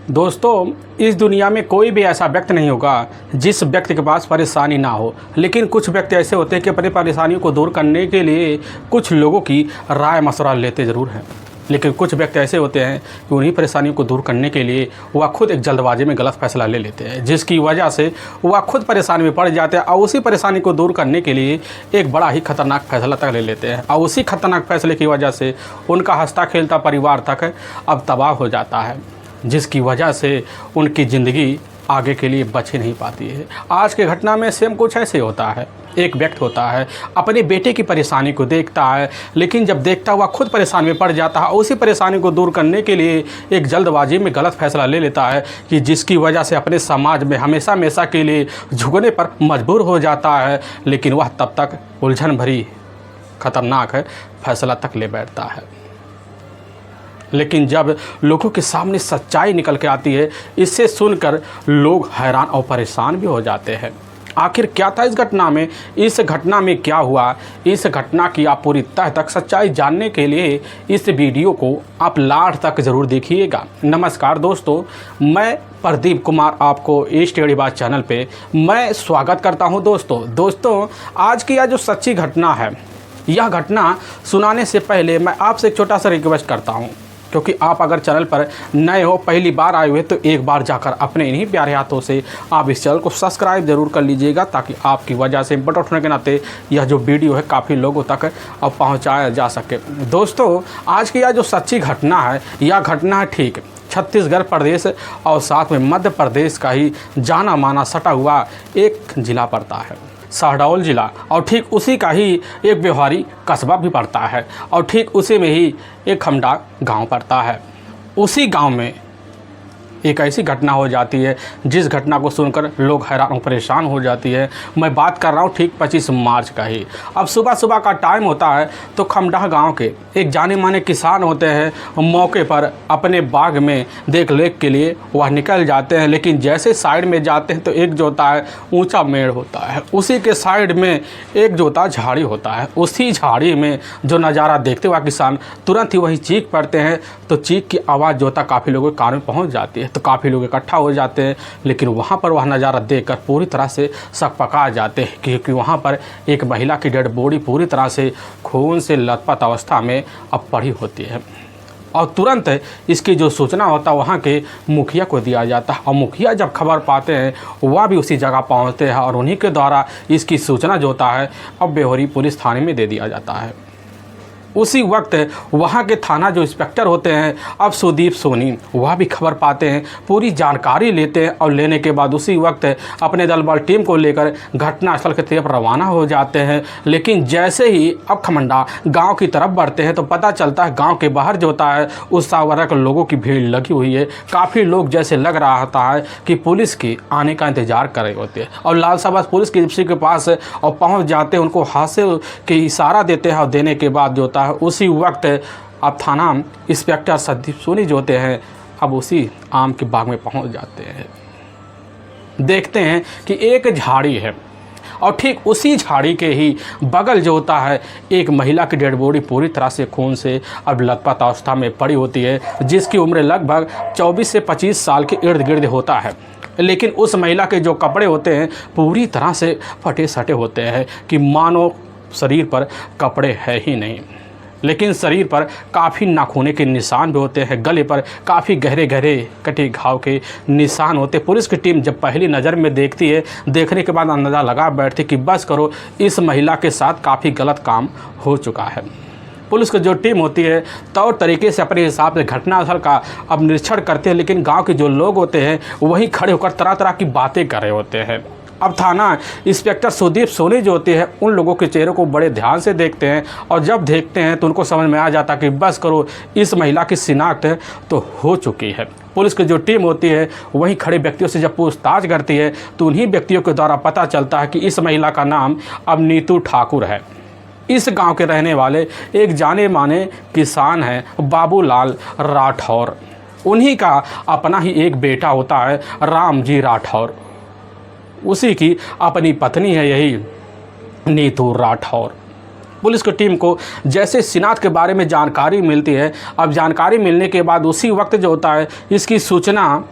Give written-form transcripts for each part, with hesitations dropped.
दोस्तों, इस दुनिया में कोई भी ऐसा व्यक्ति नहीं होगा जिस व्यक्ति के पास परेशानी ना हो। लेकिन कुछ व्यक्ति ऐसे होते हैं कि अपनी परेशानियों को दूर करने के लिए कुछ लोगों की राय मशवरा लेते ज़रूर हैं, लेकिन कुछ व्यक्ति ऐसे होते हैं कि उन्हीं परेशानियों को दूर करने के लिए वह खुद एक जल्दबाजी में गलत फैसला ले लेते हैं, जिसकी वजह से वह खुद परेशानी में पड़ जाते हैं और उसी परेशानी को दूर करने के लिए एक बड़ा ही खतरनाक फैसला तक ले लेते हैं। और उसी खतरनाक फैसले की वजह से उनका हंसता खेलता परिवार तक अब तबाह हो जाता है, जिसकी वजह से उनकी ज़िंदगी आगे के लिए बच ही नहीं पाती है। आज के घटना में सेम कुछ ऐसे होता है। एक व्यक्ति होता है, अपने बेटे की परेशानी को देखता है, लेकिन जब देखता हुआ खुद परेशानी में पड़ जाता है, उसी परेशानी को दूर करने के लिए एक जल्दबाजी में गलत फैसला ले लेता है कि जिसकी वजह से अपने समाज में हमेशा हमेशा के लिए झुकने पर मजबूर हो जाता है। लेकिन वह तब तक उलझन भरी खतरनाक फैसला तक ले बैठता है। लेकिन जब लोगों के सामने सच्चाई निकल के आती है, इसे सुनकर लोग हैरान और परेशान भी हो जाते हैं। आखिर क्या था इस घटना में, इस घटना में क्या हुआ, इस घटना की आप पूरी तह तक सच्चाई जानने के लिए इस वीडियो को आप लास्ट तक ज़रूर देखिएगा। नमस्कार दोस्तों, मैं प्रदीप कुमार आपको स्टडी बात चैनल पे मैं स्वागत करता हूं। दोस्तों आज की यह जो सच्ची घटना है, यह घटना सुनाने से पहले मैं आपसे एक छोटा सा रिक्वेस्ट करता हूं, क्योंकि आप अगर चैनल पर नए हो, पहली बार आए हुए, तो एक बार जाकर अपने इन्हीं प्यारे हाथों से आप इस चैनल को सब्सक्राइब ज़रूर कर लीजिएगा, ताकि आपकी वजह से इंपॉर्टेंट उठने के नाते यह जो वीडियो है काफ़ी लोगों तक अब पहुंचाया जा सके। दोस्तों आज की यह जो सच्ची घटना है, यह घटना है ठीक छत्तीसगढ़ प्रदेश और साथ में मध्य प्रदेश का ही जाना माना सटा हुआ एक ज़िला पड़ता है, शहडोल ज़िला। और ठीक उसी का ही एक व्यवहारी कस्बा भी पड़ता है, और ठीक उसी में ही एक खमडा गांव पड़ता है। उसी गांव में एक ऐसी घटना हो जाती है जिस घटना को सुनकर लोग हैरान और परेशान हो जाती है। मैं बात कर रहा हूँ ठीक 25 मार्च का ही। अब सुबह सुबह का टाइम होता है, तो खमडा गांव के एक जाने माने किसान होते हैं, मौके पर अपने बाग में देख रेख के लिए वह निकल जाते हैं। लेकिन जैसे साइड में जाते हैं तो एक जो होता है ऊंचा मेड़ होता है, उसी के साइड में एक जो होता है झाड़ी होता है। उसी झाड़ी में जो नज़ारा देखते हुआ किसान तुरंत ही वही चीख पड़ते हैं, तो चीख की आवाज़ जो होता है काफ़ी लोगों के कान में पहुँच जाती है, तो काफ़ी लोग इकट्ठा हो जाते हैं। लेकिन वहाँ पर वह नज़ारा देखकर पूरी तरह से सकपका जाते हैं, क्योंकि वहाँ पर एक महिला की डेड बॉडी पूरी तरह से खून से लथपथ अवस्था में अब पड़ी होती है। और तुरंत इसकी जो सूचना होता है वहाँ के मुखिया को दिया जाता है, और मुखिया जब खबर पाते हैं वह भी उसी जगह पहुँचते हैं, और उन्हीं के द्वारा इसकी सूचना जो होता है अब बेहोरी पुलिस थाने में दे दिया जाता है। उसी वक्त वहाँ के थाना जो इंस्पेक्टर होते हैं अब सुदीप सोनी, वह भी खबर पाते हैं, पूरी जानकारी लेते हैं, और लेने के बाद उसी वक्त अपने दल बल टीम को लेकर घटनास्थल की तरफ रवाना हो जाते हैं। लेकिन जैसे ही अब खमंडा गांव की तरफ बढ़ते हैं तो पता चलता है गांव के बाहर जो होता है उत्साहवर्धक लोगों की भीड़ लगी हुई है। काफ़ी लोग जैसे लग रहा होता है कि पुलिस की आने का इंतजार कर रहे होते हैं, और लालसाबाद पुलिस की जिप्सी के पास और पहुँच जाते हैं, उनको हाथ से के इशारा देते हैं, और देने के बाद जो होता है उसी वक्त अब थाना इंस्पेक्टर सुदीप सोनी जो होते हैं अब उसी आम के बाग में पहुंच जाते हैं। देखते हैं कि एक झाड़ी है, और ठीक उसी झाड़ी के ही बगल जो होता है एक महिला की डेड बॉडी पूरी तरह से खून से अब लथपथ अवस्था में पड़ी होती है, जिसकी उम्र लगभग 24 से 25 साल के इर्द गिर्द होता है। लेकिन उस महिला के जो कपड़े होते हैं पूरी तरह से फटे सटे होते हैं कि मानो शरीर पर कपड़े है ही नहीं। लेकिन शरीर पर काफ़ी नाखूने के निशान भी होते हैं, गले पर काफ़ी गहरे गहरे कटे घाव के निशान होते हैं। पुलिस की टीम जब पहली नज़र में देखती है, देखने के बाद अंदाज़ा लगा बैठती कि बस करो, इस महिला के साथ काफ़ी गलत काम हो चुका है। पुलिस की जो टीम होती है तौर तरीके से अपने हिसाब से घटनास्थल का अब निरीक्षण करते हैं, लेकिन गाँव के जो लोग होते हैं वहीं खड़े होकर तरह तरह की बातें कर रहे होते हैं। अब थाना इंस्पेक्टर सुदीप सोनी जो होते हैं उन लोगों के चेहरों को बड़े ध्यान से देखते हैं, और जब देखते हैं तो उनको समझ में आ जाता कि बस करो, इस महिला की शिनाख्त तो हो चुकी है। पुलिस की जो टीम होती है वहीं खड़े व्यक्तियों से जब पूछताछ करती है तो उन्हीं व्यक्तियों के द्वारा पता चलता है कि इस महिला का नाम अब नीतू ठाकुर है। इस गांव के रहने वाले एक जाने माने किसान हैं बाबूलाल राठौर। उन्हीं का अपना ही एक बेटा होता है राम जी राठौर, उसी की अपनी पत्नी है यही नीतू राठौर। पुलिस की टीम को जैसे शिनाख्त के बारे में जानकारी मिलती है, अब जानकारी मिलने के बाद उसी वक्त जो होता है इसकी सूचना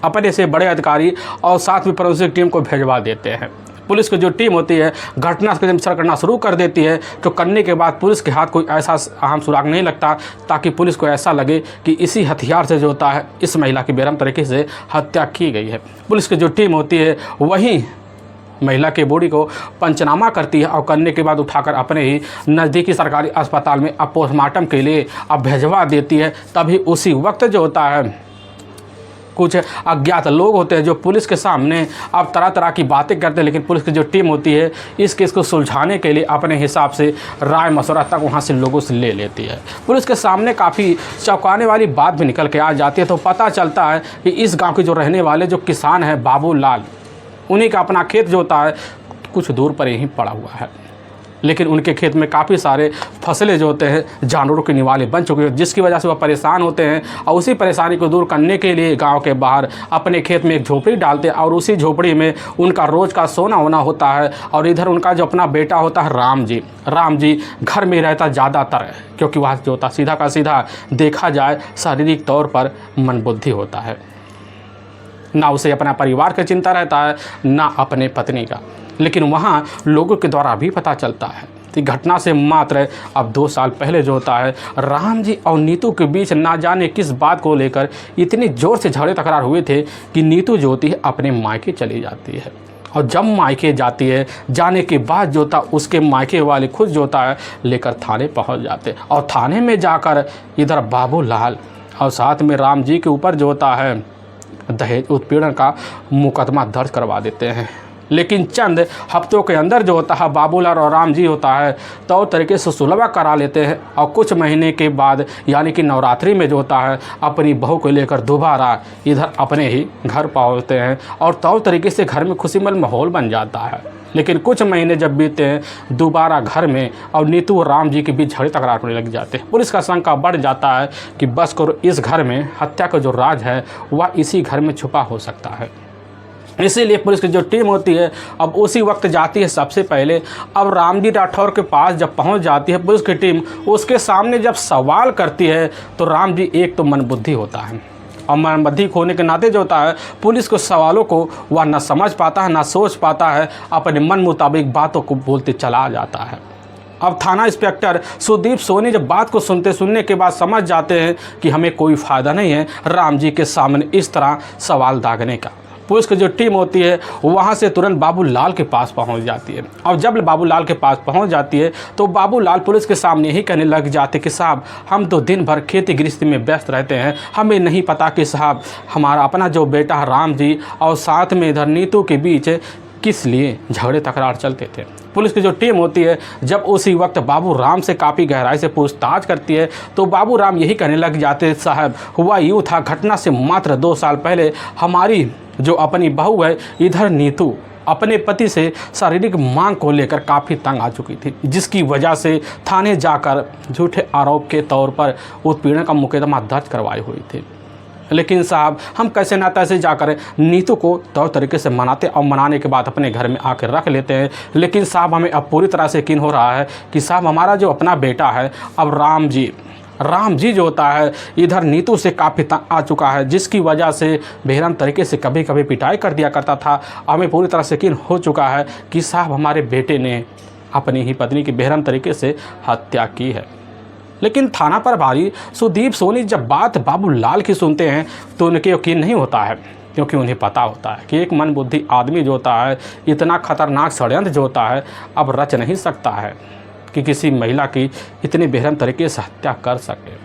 अपने से बड़े अधिकारी और साथ में फोरेंसिक टीम को भेजवा देते हैं। पुलिस की जो टीम होती है घटनास्थल से सर्च करना शुरू कर देती है, तो करने के बाद पुलिस के हाथ कोई ऐसा अहम सुराग नहीं लगता ताकि पुलिस को ऐसा लगे कि इसी हथियार से जो होता है इस महिला की बेरहम तरीके से हत्या की गई है। पुलिस की जो टीम होती है वहीं महिला के बॉडी को पंचनामा करती है और करने के बाद उठाकर अपने ही नज़दीकी सरकारी अस्पताल में अब पोस्टमार्टम के लिए अब भेजवा देती है। तभी उसी वक्त जो होता है कुछ अज्ञात लोग होते हैं जो पुलिस के सामने अब तरह तरह की बातें करते हैं, लेकिन पुलिस की जो टीम होती है इस केस को सुलझाने के लिए अपने हिसाब से राय मशवरा तक वहाँ से लोगों से ले लेती है। पुलिस के सामने काफ़ी चौंकाने वाली बात भी निकल के आ जाती है। तो पता चलता है कि इस गाँव के जो रहने वाले जो किसान हैं बाबू लाल, उन्हीं का अपना खेत जो होता है कुछ दूर पर ही पड़ा हुआ है, लेकिन उनके खेत में काफ़ी सारे फसलें जो होते हैं जानवरों के निवाले बन चुके हैं, जिसकी वजह से वह परेशान होते हैं और उसी परेशानी को दूर करने के लिए गांव के बाहर अपने खेत में एक झोपड़ी डालते हैं और उसी झोपड़ी में उनका रोज़ का सोना होना होता है। और इधर उनका जो अपना बेटा होता है राम जी घर में रहता ज़्यादातर, क्योंकि वह जो होता सीधा का सीधा देखा जाए शारीरिक तौर पर मंदबुद्धि होता है, ना उसे अपना परिवार का चिंता रहता है ना अपने पत्नी का। लेकिन वहाँ लोगों के द्वारा भी पता चलता है कि घटना से मात्र अब 2 साल पहले जो होता है राम जी और नीतू के बीच ना जाने किस बात को लेकर इतनी ज़ोर से झगड़े तकरार हुए थे कि नीतू जो होती है अपने मायके चली जाती है। और जब मायके जाती है जाने के बाद जो होता उसके मायके वाले खुद जो होता है लेकर थाने पहुँच जाते और थाने में जाकर इधर बाबू लाल और साथ में राम जी के ऊपर जो होता है दहेज उत्पीड़न का मुकदमा दर्ज करवा देते हैं। लेकिन चंद हफ्तों के अंदर जो होता है बाबूलाल और राम जी होता है तो तरीके से सुलह करा लेते हैं और कुछ महीने के बाद यानी कि नवरात्रि में जो होता है अपनी बहू को लेकर दोबारा इधर अपने ही घर पहुंचते हैं और तो तरीके से घर में खुशीमय माहौल बन जाता है। लेकिन कुछ महीने जब बीतते हैं दोबारा घर में और नीतू और राम जी के बीच झगड़े तकरार होने लग जाते हैं। पुलिस का शंका बढ़ जाता है कि बस करो इस घर में हत्या का जो राज है वह इसी घर में छुपा हो सकता है। इसीलिए पुलिस की जो टीम होती है अब उसी वक्त जाती है सबसे पहले। अब रामजी राठौर के पास जब पहुंच जाती है पुलिस की टीम, उसके सामने जब सवाल करती है तो राम जी एक तो मनबुद्धि होता है और मनबुद्धि होने के नाते जो होता है पुलिस को सवालों को वह न समझ पाता है ना सोच पाता है, अपने मन मुताबिक बातों को बोलते चला जाता है। अब थाना इंस्पेक्टर सुदीप सोनी जब बात को सुनने के बाद समझ जाते हैं कि हमें कोई फ़ायदा नहीं है राम जी के सामने इस तरह सवाल दागने का। पुलिस की जो टीम होती है वहाँ से तुरंत बाबू लाल के पास पहुँच जाती है और जब बाबू लाल के पास पहुँच जाती है तो बाबू लाल पुलिस के सामने ही कहने लग जाते कि साहब हम तो दिन भर खेती गृहस्थी में व्यस्त रहते हैं, हमें नहीं पता कि साहब हमारा अपना जो बेटा है राम जी और साथ में इधर नीतू के बीच किस लिए झगड़े तकरार चलते थे। पुलिस की जो टीम होती है जब उसी वक्त बाबू राम से काफ़ी गहराई से पूछताछ करती है तो बाबू राम यही कहने लग जाते साहब हुआ यूँ था, घटना से मात्र 2 साल पहले हमारी जो अपनी बहू है इधर नीतू अपने पति से शारीरिक मांग को लेकर काफ़ी तंग आ चुकी थी, जिसकी वजह से थाने जाकर झूठे आरोप के तौर पर उत्पीड़न का मुकदमा दर्ज करवाई हुई थी। लेकिन साहब हम कैसे ना तैसे जाकर नीतू को तौर तरीके से मनाते और मनाने के बाद अपने घर में आकर रख लेते हैं। लेकिन साहब हमें अब पूरी तरह से यकीन हो रहा है कि साहब हमारा जो अपना बेटा है अब राम जी जो होता है इधर नीतू से काफ़ी तंग आ चुका है, जिसकी वजह से बेरहम तरीके से कभी कभी पिटाई कर दिया करता था। हमें पूरी तरह से यकीन हो चुका है कि साहब हमारे बेटे ने अपनी ही पत्नी की बेरहम तरीके से हत्या की है। लेकिन थाना प्रभारी सुदीप सोनी जब बात बाबू लाल की सुनते हैं तो उनके यकीन नहीं होता है, क्योंकि उन्हें पता होता है कि एक मनबुद्धि आदमी जो होता है इतना खतरनाक षड्यंत्र जो होता है अब रच नहीं सकता है कि किसी महिला की इतनी बेरहम तरीके से हत्या कर सके।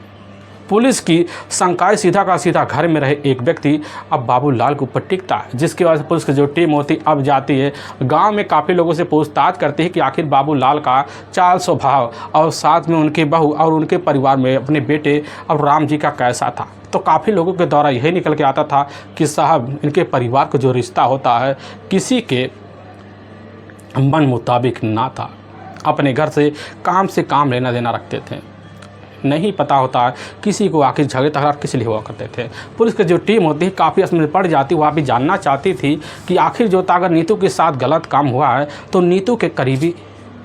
पुलिस की शंकाएं सीधा का सीधा घर में रहे एक व्यक्ति अब बाबू लाल के ऊपर टिकता है, जिसकी वजह से पुलिस की जो टीम होती अब जाती है गांव में काफ़ी लोगों से पूछताछ करती है कि आखिर बाबू लाल का चाल स्वभाव और साथ में उनके बहू और उनके परिवार में अपने बेटे और राम जी का कैसा था। तो काफ़ी लोगों के द्वारा यही निकल के आता था कि साहब इनके परिवार का जो रिश्ता होता है किसी के मन मुताबिक ना था, अपने घर से काम लेना देना रखते थे, नहीं पता होता है किसी को आखिर झगड़े तकरार किस लिए हुआ करते थे। पुलिस की जो टीम होती है काफ़ी असमंजस में पड़ जाती, वह भी जानना चाहती थी कि आखिर जो अगर नीतू के साथ गलत काम हुआ है तो नीतू के करीबी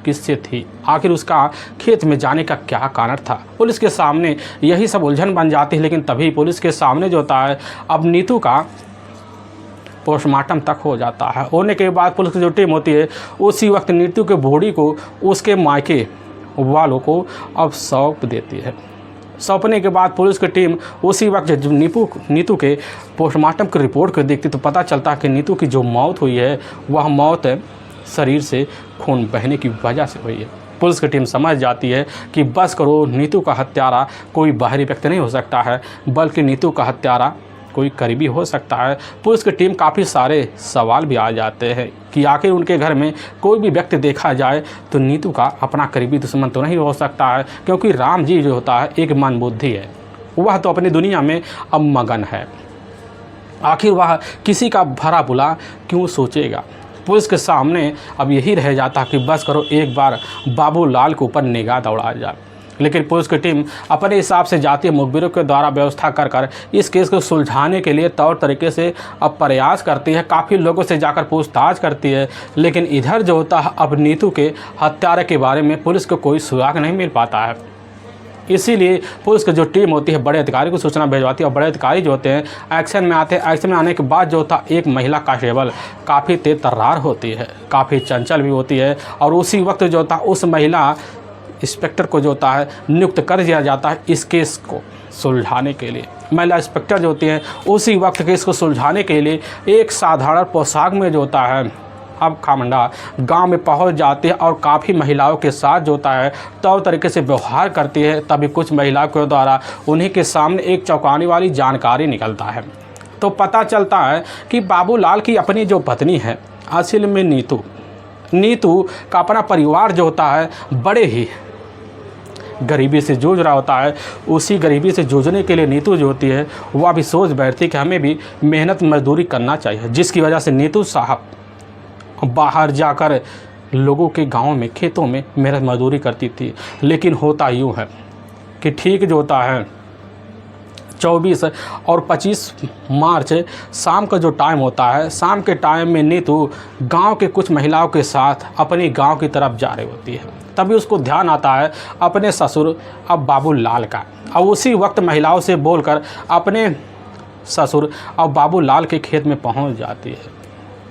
किससे थी, आखिर उसका खेत में जाने का क्या कारण था। पुलिस के सामने यही सब उलझन बन जाती है। लेकिन तभी पुलिस के सामने जो होता है अब नीतू का पोस्टमार्टम तक हो जाता है। होने के बाद पुलिस की जो टीम होती है उसी वक्त नीतू के बॉडी को उसके मायके वालों को अब सौंप देती है। सौंपने के बाद पुलिस की टीम उसी वक्त जब नीतू के पोस्टमार्टम की रिपोर्ट को देखती तो पता चलता है कि नीतू की जो मौत हुई है वह मौत शरीर से खून बहने की वजह से हुई है। पुलिस की टीम समझ जाती है कि बस करो, नीतू का हत्यारा कोई बाहरी व्यक्ति नहीं हो सकता है, बल्कि नीतू का हत्यारा कोई करीबी हो सकता है। पुलिस की टीम काफ़ी सारे सवाल भी आ जाते हैं कि आखिर उनके घर में कोई भी व्यक्ति देखा जाए तो नीतू का अपना करीबी दुश्मन तो नहीं हो सकता है, क्योंकि राम जी जो होता है एक मंदबुद्धि है, वह तो अपनी दुनिया में अब मगन है। आखिर वह किसी का भला बुरा क्यों सोचेगा। पुलिस के सामने अब यही रह जाता कि बस करो एक बार बाबूलाल के ऊपर निगाह दौड़ा जाए। लेकिन पुलिस की टीम अपने हिसाब से जाती है, मुखबिरों के द्वारा व्यवस्था कर इस केस को सुलझाने के लिए तौर तरीके से अब प्रयास करती है, काफ़ी लोगों से जाकर पूछताछ करती है। लेकिन इधर जो होता है अब नीतू के हत्यारे के बारे में पुलिस को कोई सुराग नहीं मिल पाता है। इसीलिए पुलिस की जो टीम होती है बड़े अधिकारी को सूचना भेजवाती है और बड़े अधिकारी जो होते हैं एक्शन में आते हैं। एक्शन में आने के बाद जो होता है एक महिला कांस्टेबल काफ़ी तेज तर्रार होती है, काफ़ी चंचल भी होती है, और उसी वक्त जो होता है उस महिला इंस्पेक्टर को जो होता है नियुक्त कर दिया जाता है इस केस को सुलझाने के लिए। महिला इंस्पेक्टर जो होती है उसी वक्त केस को सुलझाने के लिए एक साधारण पोशाक में जो होता है अब खामंडा गांव में पहुंच जाती है और काफ़ी महिलाओं के साथ जो होता है तौर तरीके से व्यवहार करती है। तभी कुछ महिलाओं के द्वारा उन्हीं के सामने एक चौंकाने वाली जानकारी निकलता है। तो पता चलता है कि बाबूलाल की अपनी जो पत्नी है असल में नीतू का अपना परिवार जो होता है बड़े ही गरीबी से जूझ रहा होता है। उसी गरीबी से जूझने के लिए नीतू जो होती है वह भी सोच बैठती कि हमें भी मेहनत मजदूरी करना चाहिए, जिसकी वजह से नीतू साहब बाहर जाकर लोगों के गांव में खेतों में मेहनत मजदूरी करती थी। लेकिन होता यूँ है कि ठीक जो होता है 24 और 25 मार्च शाम का जो टाइम होता है, शाम के टाइम में नीतू गांव के कुछ महिलाओं के साथ अपने गांव की तरफ जा रही होती है। तभी उसको ध्यान आता है अपने ससुर अब बाबूलाल का। अब उसी वक्त महिलाओं से बोलकर अपने ससुर अब बाबूलाल के खेत में पहुंच जाती है।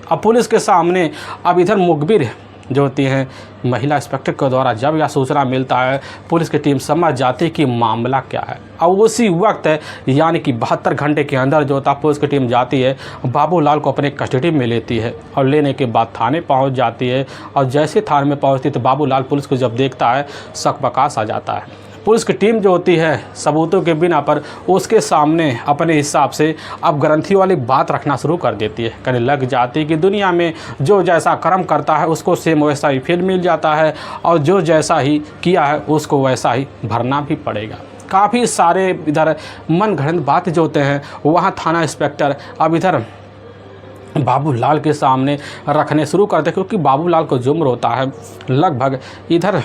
अब पुलिस के सामने अब इधर मुखबिर जो होती हैं महिला इंस्पेक्टर के द्वारा जब यह सूचना मिलता है पुलिस की टीम समझ जाती है कि मामला क्या है। अब उसी वक्त यानी कि 72 घंटे के अंदर जो होता पुलिस की टीम जाती है बाबूलाल को अपने कस्टडी में लेती है और लेने के बाद थाने पहुंच जाती है। और जैसे थाने में पहुंचती तो बाबूलाल पुलिस को जब देखता है सकबकास आ जाता है। पुलिस की टीम जो होती है सबूतों के बिना पर उसके सामने अपने हिसाब से अब ग्रंथि वाली बात रखना शुरू कर देती है। कहने लग जाती है कि दुनिया में जो जैसा कर्म करता है उसको सेम वैसा ही फल मिल जाता है, और जो जैसा ही किया है उसको वैसा ही भरना भी पड़ेगा। काफ़ी सारे इधर मन घड़ंत बात जो होते हैं वहाँ थाना इंस्पेक्टर अब इधर बाबूलाल के सामने रखने शुरू करते, क्योंकि बाबूलाल को उम्र होता है लगभग इधर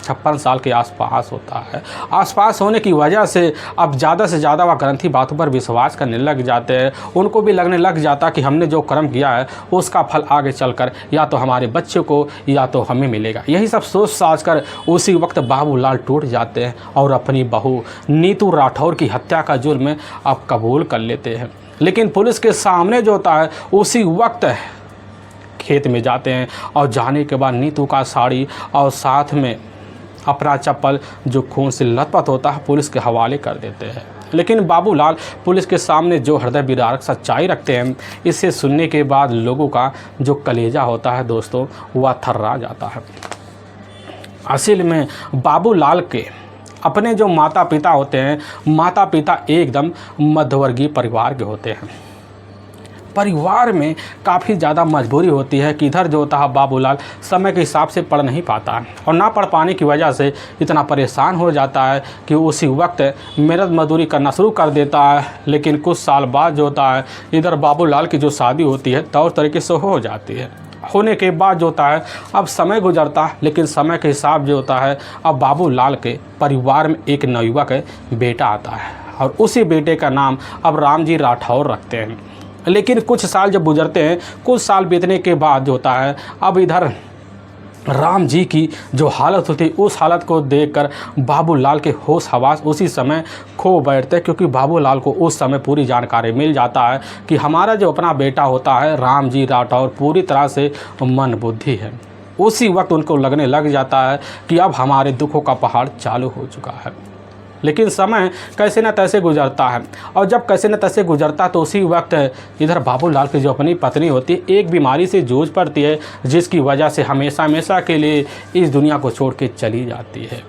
56 साल के आसपास होता है। आसपास होने की वजह से अब ज़्यादा से ज़्यादा वह ग्रंथि बातों पर विश्वास करने लग जाते हैं। उनको भी लगने लग जाता कि हमने जो कर्म किया है उसका फल आगे चलकर या तो हमारे बच्चों को या तो हमें मिलेगा। यही सब सोच साच कर उसी वक्त बाबूलाल टूट जाते हैं और अपनी बहू नीतू राठौर की हत्या का जुर्म अब कबूल कर लेते हैं। लेकिन पुलिस के सामने जो होता है उसी वक्त खेत में जाते हैं और जाने के बाद नीतू का साड़ी और साथ में अपना चप्पल जो खून से लथपथ होता है पुलिस के हवाले कर देते हैं। लेकिन बाबूलाल पुलिस के सामने जो हृदय विदारक सच्चाई रखते हैं, इसे सुनने के बाद लोगों का जो कलेजा होता है दोस्तों वह थर्रा जाता है। असल में बाबूलाल के अपने जो माता पिता होते हैं, माता पिता एकदम मध्यवर्गीय परिवार के होते हैं। परिवार में काफ़ी ज़्यादा मजबूरी होती है कि इधर जो होता है बाबूलाल समय के हिसाब से पढ़ नहीं पाता है, और ना पढ़ पाने की वजह से इतना परेशान हो जाता है कि उसी वक्त मेहनत मजदूरी करना शुरू कर देता है। लेकिन कुछ साल बाद जो होता है इधर बाबूलाल की जो शादी होती है तौर तरीके से हो जाती है। होने के बाद जो होता है अब समय गुजरता है, लेकिन समय के हिसाब जो होता है अब बाबूलाल के परिवार में एक नवयुवक बेटा आता है, और उसी बेटे का नाम अब रामजी राठौर रखते हैं। लेकिन कुछ साल जब गुजरते हैं, कुछ साल बीतने के बाद जो होता है अब इधर राम जी की जो हालत होती है उस हालत को देखकर बाबूलाल के होश हवास उसी समय खो बैठते, क्योंकि बाबूलाल को उस समय पूरी जानकारी मिल जाता है कि हमारा जो अपना बेटा होता है राम जी राठौर पूरी तरह से मन बुद्धि है। उसी वक्त उनको लगने लग जाता है कि अब हमारे दुखों का पहाड़ चालू हो चुका है। लेकिन समय कैसे न तैसे गुजरता है, और जब कैसे न तैसे गुजरता तो उसी वक्त इधर बाबूलाल की जो अपनी पत्नी होती है एक बीमारी से जूझ पड़ती है, जिसकी वजह से हमेशा हमेशा के लिए इस दुनिया को छोड़ के चली जाती है।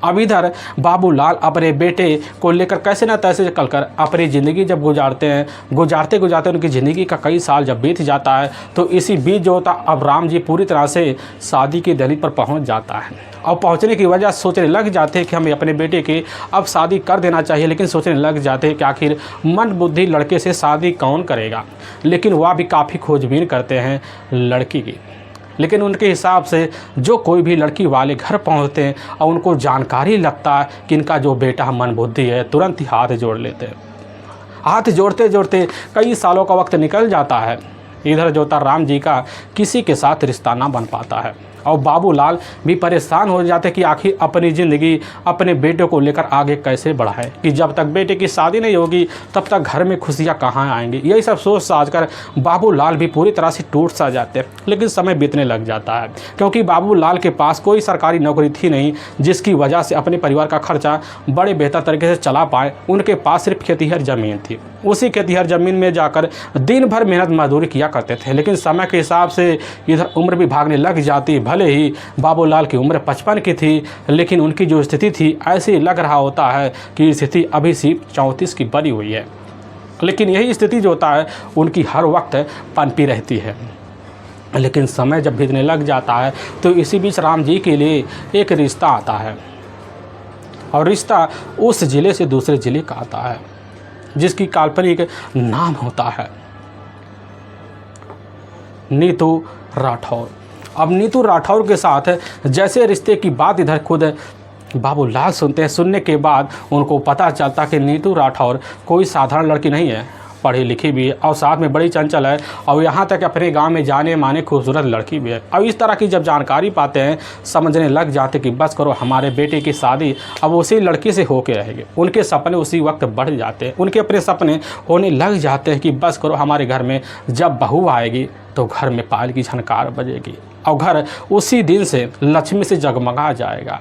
अब इधर बाबूलाल अपने बेटे को लेकर कैसे न तैसे चलकर अपनी ज़िंदगी जब गुजारते हैं, गुजारते गुजारते उनकी ज़िंदगी का कई साल जब बीत जाता है तो इसी बीच जो होता अब राम जी पूरी तरह से शादी की दहलीज पर पहुंच जाता है। और पहुंचने की वजह सोचने लग जाते हैं कि हमें अपने बेटे की अब शादी कर देना चाहिए, लेकिन सोचने लग जाते हैं कि आखिर मन बुद्धि लड़के से शादी कौन करेगा। लेकिन वह भी काफ़ी खोजबीन करते हैं लड़की की, लेकिन उनके हिसाब से जो कोई भी लड़की वाले घर पहुंचते हैं और उनको जानकारी लगता है कि इनका जो बेटा मन बुद्धि है, तुरंत ही हाथ जोड़ लेते हैं। हाथ जोड़ते जोड़ते कई सालों का वक्त निकल जाता है। इधर जो था राम जी का किसी के साथ रिश्ता ना बन पाता है, और बाबूलाल भी परेशान हो जाते कि आखिर अपनी ज़िंदगी अपने बेटे को लेकर आगे कैसे बढ़ाए, कि जब तक बेटे की शादी नहीं होगी तब तक घर में खुशियाँ कहाँ आएंगी। यही सब सोच साझ कर बाबूलाल भी पूरी तरह से टूट सा जाते हैं। लेकिन समय बीतने लग जाता है, क्योंकि बाबूलाल के पास कोई सरकारी नौकरी थी नहीं जिसकी वजह से अपने परिवार का खर्चा बड़े बेहतर तरीके से चला पाए। उनके पास सिर्फ खेतीहर ज़मीन थी, उसी खेतीहर ज़मीन में जाकर दिन भर मेहनत मजदूरी किया करते थे। लेकिन समय के हिसाब से इधर उम्र भी भागने लग जाती। भले ही बाबूलाल की उम्र 55 की थी, लेकिन उनकी जो स्थिति थी ऐसे लग रहा होता है कि स्थिति अभी सिर्फ 34 की बनी हुई है। लेकिन यही स्थिति जो होता है उनकी हर वक्त पनपी रहती है। लेकिन समय जब बीतने लग जाता है तो इसी बीच राम जी के लिए एक रिश्ता आता है, और रिश्ता उस ज़िले से दूसरे ज़िले का आता है जिसकी काल्पनिक नाम होता है नीतू राठौर। अब नीतू राठौर के साथ जैसे रिश्ते की बात इधर खुद बाबूलाल सुनते हैं, सुनने के बाद उनको पता चलता कि नीतू राठौर कोई साधारण लड़की नहीं है, पढ़ी लिखी भी है और साथ में बड़ी चंचल है, और यहाँ तक अपने गांव में जाने माने खूबसूरत लड़की भी है। अब इस तरह की जब जानकारी पाते हैं समझने लग जाते कि बस करो हमारे बेटे की शादी अब उसी लड़की से होके रहेगी। उनके सपने उसी वक्त बढ़ जाते हैं, उनके अपने सपने होने लग जाते हैं कि बस करो हमारे घर में जब बहू आएगी तो घर में पायल की झनकार बजेगी और घर उसी दिन से लक्ष्मी से जगमगा जाएगा।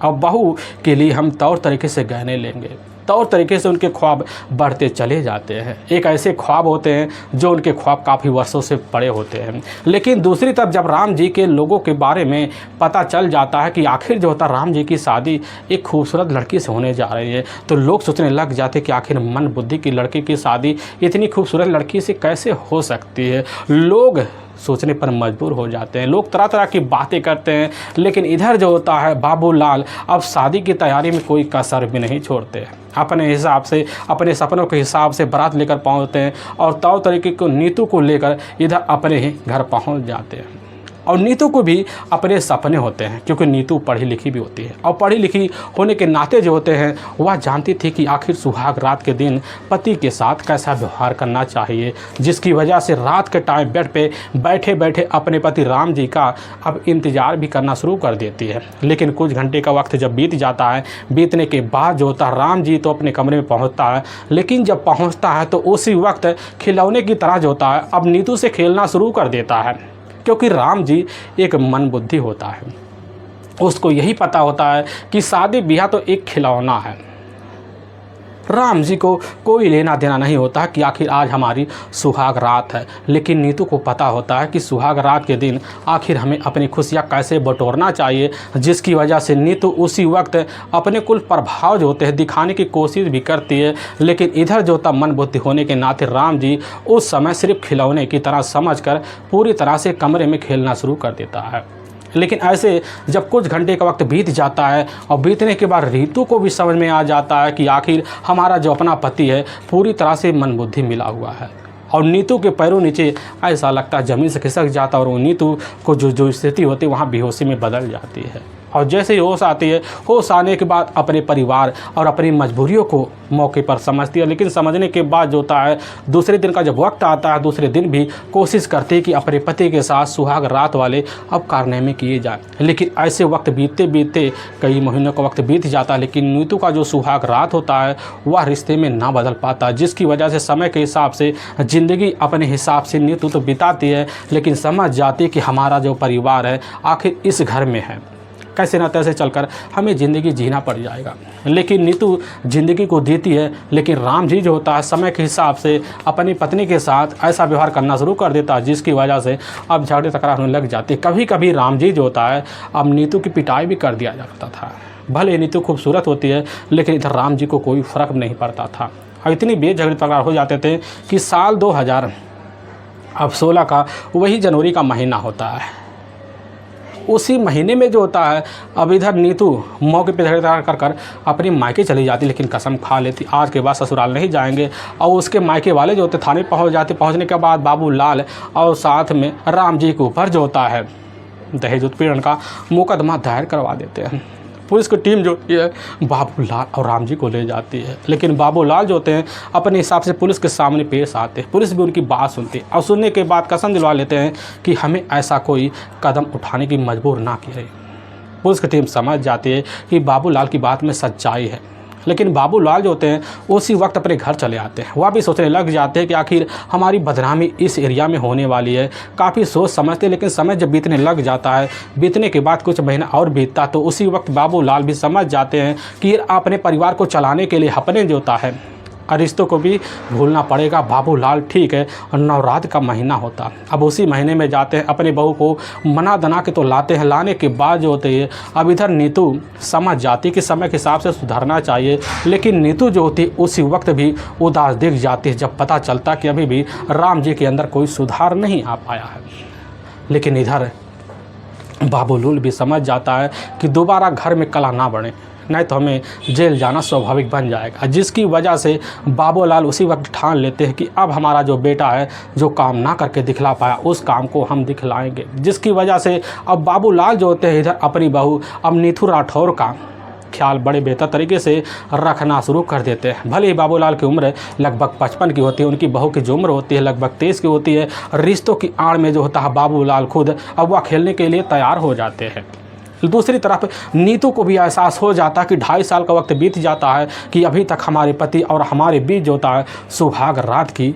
अब बहू के लिए हम तौर तरीके से गहने लेंगे, तौर तरीके से उनके ख्वाब बढ़ते चले जाते हैं। एक ऐसे ख्वाब होते हैं जो उनके ख्वाब काफ़ी वर्षों से पड़े होते हैं। लेकिन दूसरी तरफ जब राम जी के लोगों के बारे में पता चल जाता है कि आखिर जो होता राम जी की शादी एक खूबसूरत लड़की से होने जा रही है, तो लोग सोचने लग जाते कि आखिर मन बुद्धि की लड़की की शादी इतनी खूबसूरत लड़की से कैसे हो सकती है। लोग सोचने पर मजबूर हो जाते हैं, लोग तरह तरह की बातें करते हैं। लेकिन इधर जो होता है बाबूलाल अब शादी की तैयारी में कोई कसर भी नहीं छोड़ते, अपने हिसाब से अपने सपनों के हिसाब से बारात लेकर पहुंचते हैं और तौर तरीके को नीतू को लेकर इधर अपने ही घर पहुंच जाते हैं। और नीतू को भी अपने सपने होते हैं, क्योंकि नीतू पढ़ी लिखी भी होती है, और पढ़ी लिखी होने के नाते जो होते हैं वह जानती थी कि आखिर सुहाग रात के दिन पति के साथ कैसा व्यवहार करना चाहिए, जिसकी वजह से रात के टाइम बेड पे बैठे बैठे अपने पति राम जी का अब इंतज़ार भी करना शुरू कर देती है। लेकिन कुछ घंटे का वक्त जब बीत जाता है, बीतने के बाद जो होता है राम जी तो अपने कमरे में पहुँचता है, लेकिन जब पहुँचता है तो उसी वक्त खिलौने की तरह जो होता है अब नीतू से खेलना शुरू कर देता है, क्योंकि राम जी एक मन बुद्धि होता है, उसको यही पता होता है कि शादी ब्याह तो एक खिलौना है। राम जी को कोई लेना देना नहीं होता कि आखिर आज हमारी सुहाग रात है, लेकिन नीतू को पता होता है कि सुहाग रात के दिन आखिर हमें अपनी खुशियाँ कैसे बटोरना चाहिए, जिसकी वजह से नीतू उसी वक्त अपने कुल प्रभाव जो होते हैं दिखाने की कोशिश भी करती है। लेकिन इधर जो होता मन बुद्धि होने के नाते राम जी उस समय सिर्फ खिलौने की तरह समझकर पूरी तरह से कमरे में खेलना शुरू कर देता है। लेकिन ऐसे जब कुछ घंटे का वक्त बीत जाता है और बीतने के बाद रीतू को भी समझ में आ जाता है कि आखिर हमारा जो अपना पति है पूरी तरह से मन बुद्धि मिला हुआ है, और नीतू के पैरों नीचे ऐसा लगता है ज़मीन से खिसक जाता है और वो नीतू को जो स्थिति होती है वहाँ बेहोशी में बदल जाती है। और जैसे ही होश आती है, होश आने के बाद अपने परिवार और अपनी मजबूरियों को मौके पर समझती है। लेकिन समझने के बाद जो होता है, दूसरे दिन का जब वक्त आता है, दूसरे दिन भी कोशिश करती है कि अपने पति के साथ सुहाग रात वाले अब कारनामे किए जाए। लेकिन ऐसे वक्त बीतते बीतते कई महीनों का वक्त बीत जाता है, लेकिन नीतू का जो सुहाग रात होता है वह रिश्ते में ना बदल पाता, जिसकी वजह से समय के हिसाब से ज़िंदगी अपने हिसाब से नीतू तो बिताती है, लेकिन समझ जाती है कि हमारा जो परिवार है आखिर इस घर में है, कैसे ना तैसे चलकर हमें ज़िंदगी जीना पड़ जाएगा। लेकिन नीतू ज़िंदगी को देती है, लेकिन राम जी जो होता है समय के हिसाब से अपनी पत्नी के साथ ऐसा व्यवहार करना शुरू कर देता है, जिसकी वजह से अब झगड़े तकरार होने लग जाती है। कभी कभी राम जी जो होता है अब नीतू की पिटाई भी कर दिया जाता था। भले नीतू खूबसूरत होती है, लेकिन इधर राम जी को कोई फ़र्क नहीं पड़ता था और इतनी बेझगड़े तकरार हो जाते थे कि साल 2016 का वही जनवरी का महीना होता है। उसी महीने में जो होता है अब इधर नीतू मौके पे झगड़ा कर कर अपनी मायके चली जाती, लेकिन कसम खा लेती आज के बाद ससुराल नहीं जाएंगे। और उसके मायके वाले जो होते थाने पहुंच जाते। पहुंचने के बाद बाबू लाल और साथ में राम जी के ऊपर जो होता है दहेज उत्पीड़न का मुकदमा दायर करवा देते हैं। पुलिस की टीम जो होती है बाबू लाल और राम जी को ले जाती है, लेकिन बाबू लाल जो होते हैं अपने हिसाब से पुलिस के सामने पेश आते हैं। पुलिस भी उनकी बात सुनती है और सुनने के बाद कसम दिलवा लेते हैं कि हमें ऐसा कोई कदम उठाने की मजबूर ना किया। पुलिस की टीम समझ जाती है कि बाबू लाल की बात में सच्चाई है, लेकिन बाबू लाल जो होते हैं उसी वक्त अपने घर चले आते हैं। वह भी सोचने लग जाते हैं कि आखिर हमारी बदनामी इस एरिया में होने वाली है। काफ़ी सोच समझते, लेकिन समय जब बीतने लग जाता है, बीतने के बाद कुछ महीना और बीतता, तो उसी वक्त बाबू लाल भी समझ जाते हैं कि अपने परिवार को चलाने के लिए अपने जो होता है रिश्तों को भी भूलना पड़ेगा। बाबू लाल ठीक है, और नवरात्र का महीना होता, अब उसी महीने में जाते हैं, अपने बहू को मना दना के तो लाते हैं। लाने के बाद जो होते हैं अब इधर नीतू समझ जाती कि समय के हिसाब से सुधरना चाहिए, लेकिन नीतू जो होती उसी वक्त भी उदास दिख जाती है जब पता चलता कि अभी भी राम जी के अंदर कोई सुधार नहीं आ पाया है। लेकिन इधर बाबू लाल भी समझ जाता है कि दोबारा घर में कलह ना बढ़े, नहीं तो हमें जेल जाना स्वाभाविक बन जाएगा। जिसकी वजह से बाबू लाल उसी वक्त ठान लेते हैं कि अब हमारा जो बेटा है जो काम ना करके दिखला पाया उस काम को हम दिखलाएंगे। जिसकी वजह से अब बाबू लाल जो होते हैं इधर अपनी बहू अब नीतू राठौर का ख्याल बड़े बेहतर तरीके से रखना शुरू कर देते हैं। भले ही बाबू लाल की उम्र लगभग 55 की होती है, उनकी बहू की जो उम्र होती है लगभग 23 की होती है। रिश्तों की आड़ में जो होता है बाबू लाल खुद अब वह खेलने के लिए तैयार हो जाते हैं। दूसरी तरफ नीतू को भी एहसास हो जाता है कि 2.5 साल का वक्त बीत जाता है कि अभी तक हमारे पति और हमारे बीच जो होता है सुहाग रात की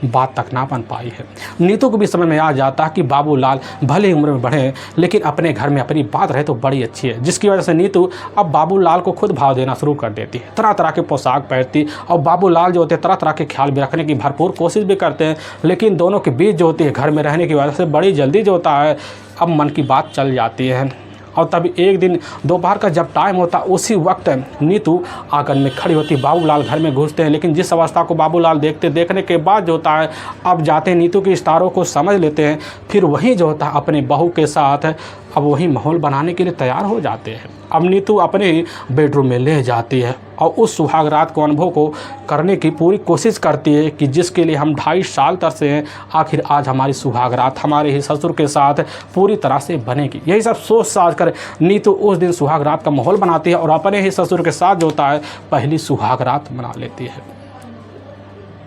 बात तक ना बन पाई है। नीतू को भी समझ में आ जाता है कि बाबू लाल भले ही उम्र में बढ़े, लेकिन अपने घर में अपनी बात रहे तो बड़ी अच्छी है। जिसकी वजह से नीतू अब बाबू लाल को खुद भाव देना शुरू कर देती है, तरह तरह के पोशाक पहनती, और बाबू लाल जो होते हैं तरह तरह के ख्याल भी रखने की भरपूर कोशिश भी करते हैं। लेकिन दोनों के बीच जो होती है घर में रहने की वजह से बड़ी जल्दी जो होता है अब मन की बात चल जाती है। और तभी एक दिन दोपहर का जब टाइम होता उसी वक्त नीतू आंगन में खड़ी होती, बाबूलाल घर में घुसते हैं। लेकिन जिस अवस्था को बाबूलाल देखने के बाद जो होता है अब जाते हैं नीतू के इशारों को समझ लेते हैं। फिर वहीं जो होता है अपने बहू के साथ अब वही माहौल बनाने के लिए तैयार हो जाते हैं। अब नीतू अपने बेडरूम में ले जाती है और उस सुहाग रात को अनुभव को करने की पूरी कोशिश करती है कि जिसके लिए हम 2.5 साल तरसे हैं, आखिर आज हमारी सुहाग रात हमारे ही ससुर के साथ पूरी तरह से बनेगी। यही सब सोच साझ कर नीतू उस दिन सुहाग रात का माहौल बनाती है और अपने ही ससुर के साथ जो होता है पहली सुहाग रात मना लेती है,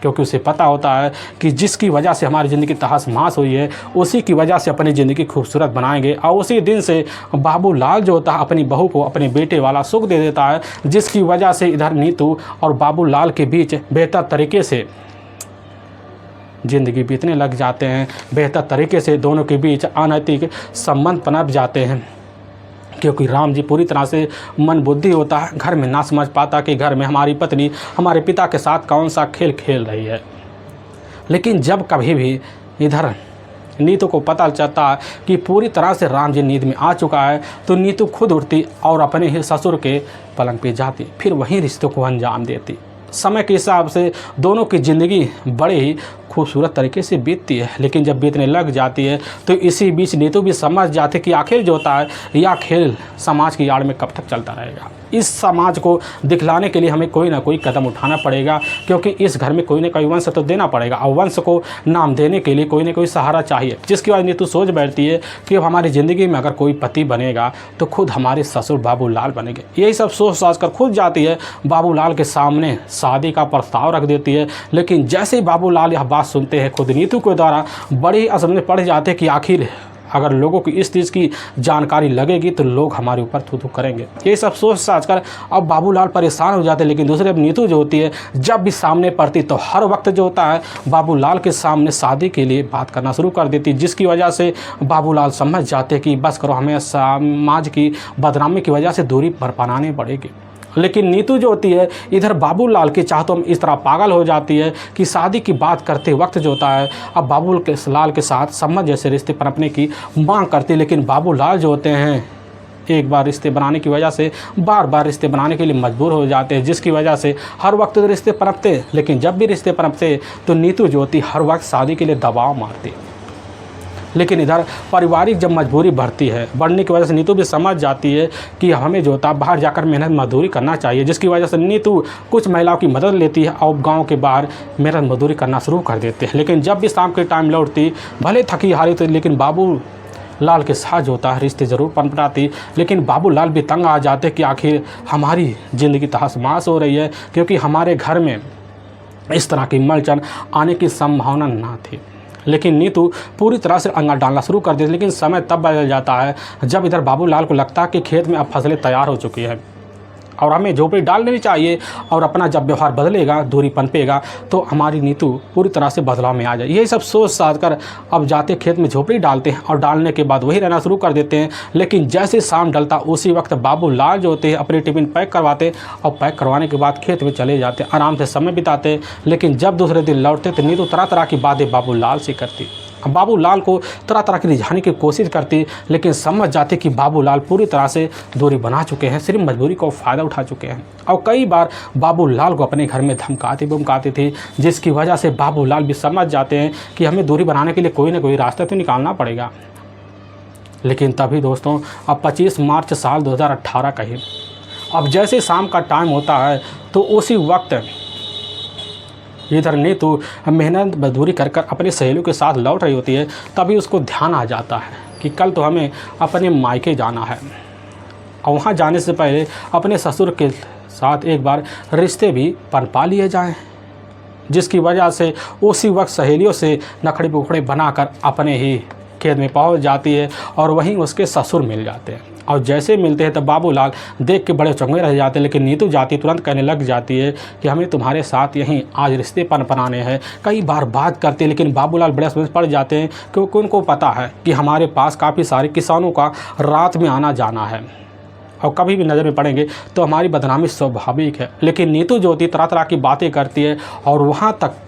क्योंकि उसे पता होता है कि जिसकी वजह से हमारी ज़िंदगी तहस महस हुई है उसी की वजह से अपनी ज़िंदगी खूबसूरत बनाएंगे। और उसी दिन से बाबूलाल जो होता है अपनी बहू को अपने बेटे वाला सुख दे देता है, जिसकी वजह से इधर नीतू और बाबूलाल के बीच बेहतर तरीके से ज़िंदगी बीतने लग जाते हैं। बेहतर तरीके से दोनों के बीच अनैतिक संबंध पनप जाते हैं, क्योंकि राम जी पूरी तरह से मन बुद्धि होता है, घर में ना समझ पाता कि घर में हमारी पत्नी हमारे पिता के साथ कौन सा खेल खेल रही है। लेकिन जब कभी भी इधर नीतू को पता चलता है कि पूरी तरह से राम जी नींद में आ चुका है, तो नीतू खुद उठती और अपने ही ससुर के पलंग पे जाती, फिर वहीं रिश्तों को अंजाम देती। समय के हिसाब से दोनों की ज़िंदगी बड़े ही खूबसूरत तरीके से बीतती है, लेकिन जब बीतने लग जाती है तो इसी बीच नीतू भी समझ जाते कि आखिर जो होता है यह खेल समाज की आड़ में कब तक चलता रहेगा। इस समाज को दिखलाने के लिए हमें कोई ना कोई कदम उठाना पड़ेगा, क्योंकि इस घर में कोई ना कोई वंश तो देना पड़ेगा और वंश को नाम देने के लिए कोई ना कोई सहारा चाहिए। जिसकी वजह नीतू सोच बैठती है कि अब हमारी ज़िंदगी में अगर कोई पति बनेगा तो खुद हमारे ससुर बाबूलाल बनेंगे। यही सब सोच साच कर खुद जाती है बाबूलाल के सामने शादी का प्रस्ताव रख देती है। लेकिन जैसे ही बाबूलाल यह बात सुनते हैं खुद नीतू के द्वारा बड़ी असमझ में पड़ जाते हैं कि आखिर अगर लोगों की इस चीज़ की जानकारी लगेगी तो लोग हमारे ऊपर थू थू करेंगे। ये सब सोच साच कर अब बाबूलाल परेशान हो जाते हैं। लेकिन दूसरे अब नीतू जो होती है जब भी सामने पड़ती तो हर वक्त जो होता है बाबूलाल के सामने शादी के लिए बात करना शुरू कर देती, जिसकी वजह से बाबूलाल समझ जाते कि बस करो, हमें समाज की बदनामी की वजह से दूरी बनानी पड़ेगी। लेकिन नीतू जो होती है इधर बाबूलाल के चाहतों में इस तरह पागल हो जाती है कि शादी की बात करते वक्त जो होता है अब बाबूलाल के साथ सम्मत जैसे रिश्ते पनपने की मांग करती है। लेकिन बाबूलाल जो होते हैं एक बार रिश्ते बनाने की वजह से बार बार रिश्ते बनाने के लिए मजबूर हो जाते हैं, जिसकी वजह से हर वक्त तो रिश्ते पनपते, लेकिन जब भी रिश्ते पनपते तो नीतू जो होती हर वक्त शादी के लिए दबाव मारती। लेकिन इधर पारिवारिक जब मजबूरी बढ़ती है, बढ़ने की वजह से नीतू भी समझ जाती है कि हमें जो होता बाहर जाकर मेहनत मजदूरी करना चाहिए। जिसकी वजह से नीतू कुछ महिलाओं की मदद लेती है और गांव के बाहर मेहनत मजदूरी करना शुरू कर देते हैं। लेकिन जब भी शाम के टाइम लौटती भले थकी हारी तो लेकिन बाबूलाल के साथ जो होता है रिश्ते ज़रूर पनपटाती। लेकिन बाबूलाल भी तंग आ जाते कि आखिर हमारी ज़िंदगी तहस महस हो रही है, क्योंकि हमारे घर में इस तरह की मलचन आने की संभावना ना थी। लेकिन नीतू पूरी तरह से अंगा डालना शुरू कर देती। लेकिन समय तब बदल जाता है जब इधर बाबूलाल को लगता है कि खेत में अब फसलें तैयार हो चुकी है और हमें झोपड़ी डाल लेनी चाहिए, और अपना जब व्यवहार बदलेगा, दूरी पनपेगा तो हमारी नीतू पूरी तरह से बदलाव में आ जाए। यही सब सोच साच कर अब जाते खेत में झोपड़ी डालते हैं और डालने के बाद वही रहना शुरू कर देते हैं। लेकिन जैसे शाम डलता उसी वक्त बाबूलाल जो होते हैं अपने टिफिन पैक करवाते और पैक करवाने के बाद खेत में चले जाते, आराम से समय बिताते। लेकिन जब दूसरे दिन लौटते तो नीतू तरह तरह की बातें बाबूलाल से करती, बाबूलाल को तरह तरह की रिझाने की कोशिश करती। लेकिन समझ जाते कि बाबूलाल पूरी तरह से दूरी बना चुके हैं, सिर्फ मजबूरी को फ़ायदा उठा चुके हैं। और कई बार बाबूलाल को अपने घर में धमकाती बुमकाती थी, जिसकी वजह से बाबूलाल भी समझ जाते हैं कि हमें दूरी बनाने के लिए कोई ना कोई रास्ता तो निकालना पड़ेगा। लेकिन तभी दोस्तों अब 25 मार्च साल 2018 का ही अब जैसे शाम का टाइम होता है तो उसी वक्त इधर नीतू मेहनत मजदूरी कर कर अपनी सहेलियों के साथ लौट रही होती है। तभी उसको ध्यान आ जाता है कि कल तो हमें अपने मायके जाना है और वहाँ जाने से पहले अपने ससुर के साथ एक बार रिश्ते भी पनपा लिए जाएं। जिसकी वजह से उसी वक्त सहेलियों से नखड़े पुखड़े बनाकर अपने ही खेत में पहुँच जाती है और वहीं उसके ससुर मिल जाते हैं। और जैसे मिलते हैं तब बाबूलाल देख के बड़े चौंके रह जाते हैं। लेकिन नीतू जाती तुरंत कहने लग जाती है कि हमें तुम्हारे साथ यहीं आज रिश्ते पनपनाने हैं। कई बार बात करते हैं लेकिन बाबूलाल बड़े समझ पड़ जाते हैं क्योंकि उनको पता है कि हमारे पास काफ़ी सारे किसानों का रात में आना जाना है और कभी भी नज़र में पड़ेंगे तो हमारी बदनामी स्वाभाविक है। लेकिन नीतू जो होती तरह तरह की बातें करती है और वहाँ तक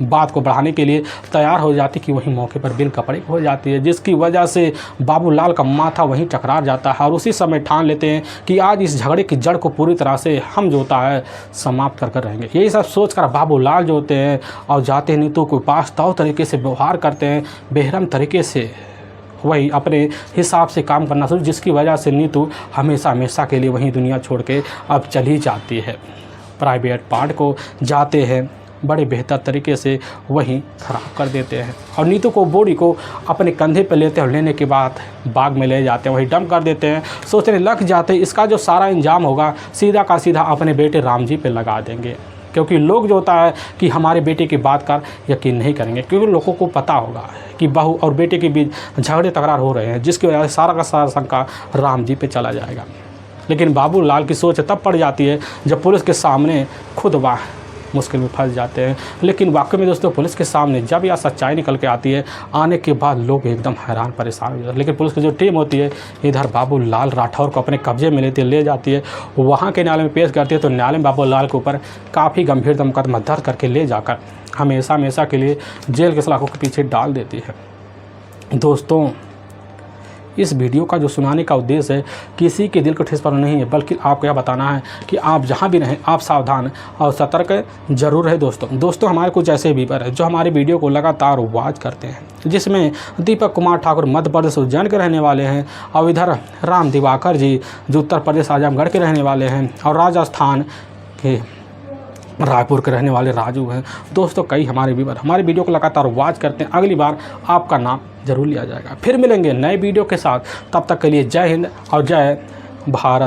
बात को बढ़ाने के लिए तैयार हो जाती कि वहीं मौके पर बिन कपड़े हो जाती है। जिसकी वजह से बाबूलाल का माथा वहीं टकरा जाता है और उसी समय ठान लेते हैं कि आज इस झगड़े की जड़ को पूरी तरह से हम जो होता है समाप्त कर रहेंगे। यही सब सोच कर बाबूलाल जो होते हैं और जाते हैं नीतू के पास तौ तरीके से व्यवहार करते हैं, बेरहम तरीके से वही अपने हिसाब से काम करना शुरू, जिसकी वजह से नीतू हमेशा हमेशा के लिए वहीं दुनिया छोड़ के अब चली जाती है। प्राइवेट पार्ट को जाते हैं बड़े बेहतर तरीके से वहीं ख़राब कर देते हैं और नीतू को बॉडी को अपने कंधे पर लेते हैं और लेने के बाद बाग में ले जाते हैं, वहीं डंप कर देते हैं। सोचने लग जाते हैं इसका जो सारा इंजाम होगा सीधा का सीधा अपने बेटे राम जी पे लगा देंगे, क्योंकि लोग जो होता है कि हमारे बेटे की बात कर यकीन नहीं करेंगे, क्योंकि लोगों को पता होगा कि बहू और बेटे के बीच झगड़े तकरार हो रहे हैं, जिसकी वजह से सारा का सारा शंका राम जी पे चला जाएगा। लेकिन बाबूलाल की सोच तब पड़ जाती है जब पुलिस के सामने खुद वाह मुश्किल में फंस जाते हैं। लेकिन वाकई में दोस्तों पुलिस के सामने जब यह सच्चाई निकल के आती है, आने के बाद लोग एकदम हैरान परेशान हो जाते हैं। लेकिन पुलिस की जो टीम होती है इधर बाबूलाल राठौर को अपने कब्जे में लेती है, ले जाती है, वहाँ के न्यायालय में पेश करती है। तो न्यायालय में बाबूलाल के ऊपर काफ़ी गंभीर मुकदमा दर्ज करके ले जाकर हमेशा हमेशा के लिए जेल के सलाखों के पीछे डाल देती है। दोस्तों इस वीडियो का जो सुनाने का उद्देश्य है किसी के दिल को ठेस पहुंचाना नहीं है, बल्कि आपको यह बताना है कि आप जहां भी रहें आप सावधान और सतर्क जरूर है। दोस्तों हमारे कुछ ऐसे व्यूअर हैं जो हमारे वीडियो को लगातार वॉच करते हैं, जिसमें दीपक कुमार ठाकुर मध्य प्रदेश उज्जैन के रहने वाले हैं, और इधर राम दिवाकर जी जो उत्तर प्रदेश आजमगढ़ के रहने वाले हैं, और राजस्थान के रायपुर के रहने वाले राजू हैं। दोस्तों कई हमारे व्यूअर हमारे वीडियो को लगातार वॉच करते हैं, अगली बार आपका नाम जरूर लिया जाएगा। फिर मिलेंगे नए वीडियो के साथ, तब तक के लिए जय हिंद और जय भारत।